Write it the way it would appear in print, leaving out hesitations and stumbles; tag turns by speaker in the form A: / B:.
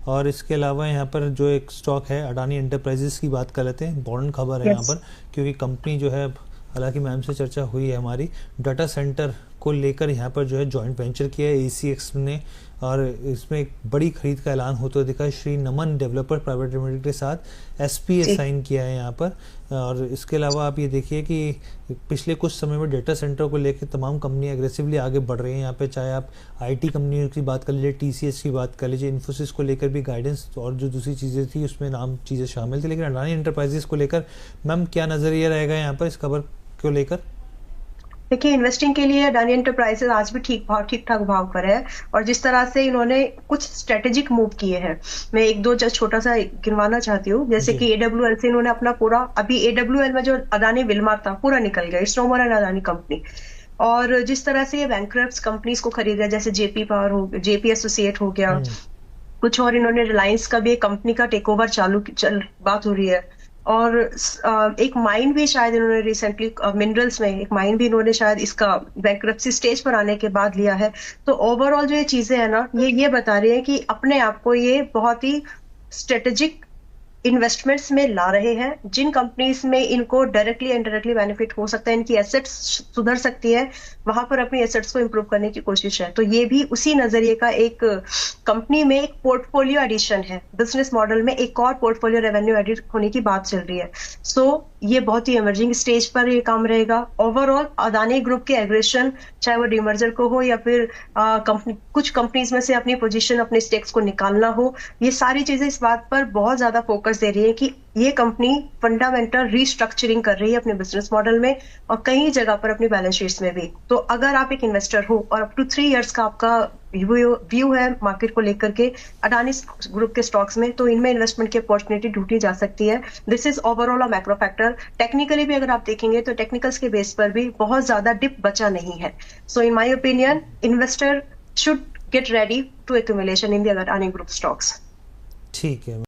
A: और इसके अलावा यहाँ पर जो एक स्टॉक है अडानी एंटरप्राइजेस की बात कर लेते हैं, इम्पोर्टेंट खबर है यहाँ पर, क्योंकि कंपनी जो है, हालांकि मैम से चर्चा हुई है हमारी, डाटा सेंटर को लेकर यहाँ पर जो है जॉइंट वेंचर किया है ACX ने, और इसमें एक बड़ी खरीद का ऐलान होता दिखा है। श्री नमन डेवलपर प्राइवेट लिमिटेड के साथ SPA साइन किया है यहाँ पर। और इसके अलावा आप ये देखिए कि पिछले कुछ समय में डेटा सेंटर को लेकर तमाम कंपनियां एग्रेसिवली आगे बढ़ रही हैं यहाँ पे, चाहे आप IT कंपनियों की बात कर लीजिए, TCS की बात कर लीजिए, इन्फोसिस को लेकर भी गाइडेंस और जो दूसरी चीज़ें थी उसमें नाम चीज़ें शामिल थी। लेकिन अडानी एंटरप्राइजेस को लेकर मैम क्या नज़रिया रहेगा यहाँ पर इस खबर को लेकर?
B: देखिए, इन्वेस्टिंग के लिए अडानी एंटरप्राइजेस आज भी ठीक ठाक भाव पर है, और जिस तरह से इन्होंने कुछ स्ट्रेटेजिक मूव किए हैं, मैं एक दो छोटा सा गिनवाना चाहती हूँ। जैसे कि AWL से इन्होंने अपना पूरा, अभी AWL में जो अडानी विलमार था पूरा निकल गया, it's no more an Adani company. और जिस तरह से ये बैंकरप्ट कंपनीज को खरीदा, जैसे JP पावर हो, JP एसोसिएट हो गया, कुछ और इन्होंने रिलायंस का भी एक कंपनी का टेक ओवर बात हो रही है। और एक माइन भी शायद इन्होंने रिसेंटली मिनरल्स में एक माइन भी इन्होंने शायद इसका बैंकरप्सी स्टेज पर आने के बाद लिया है। तो ओवरऑल जो ये चीजें है ना, ये बता रही है कि अपने आप को ये बहुत ही स्ट्रेटेजिक इन्वेस्टमेंट्स में ला रहे हैं, जिन कंपनीज में इनको डायरेक्टली इनडायरेक्टली बेनिफिट हो सकता है, इनकी एसेट्स सुधर सकती है, वहां पर अपनी एसेट्स को इंप्रूव करने की कोशिश है। तो ये भी उसी नजरिए का एक कंपनी में एक पोर्टफोलियो एडिशन है, बिजनेस मॉडल में एक और पोर्टफोलियो रेवेन्यू एडिट होने की बात चल रही है। सो ये बहुत ही इमर्जिंग स्टेज पर ये काम रहेगा। ओवरऑल अदानी ग्रुप के एग्रेशन, चाहे वो डीमर्जर को हो या फिर कुछ कंपनीज में से अपनी पोजीशन, अपने स्टेक्स को निकालना हो, ये सारी चीजें इस बात पर बहुत ज्यादा फोकस दे रही है कि ये कंपनी फंडामेंटल रीस्ट्रक्चरिंग कर रही है अपने बिजनेस मॉडल में और कई जगह पर अपनी बैलेंस शीट्स में भी। तो अगर आप एक इन्वेस्टर हो और अप टू 3 इयर्स का आपका व्यू है मार्केट को लेकर के अडानी ग्रुप के स्टॉक्स में, तो इनमें इन्वेस्टमेंट की अपॉर्चुनिटी ढूंढी जा सकती है। This is overall a macro factor. Technically भी अगर आप देखेंगे तो टेक्निकल्स के बेस पर भी बहुत ज्यादा डिप बचा नहीं है। So in my opinion, investor should get ready to accumulation in the Adani group stocks.
A: ठीक है।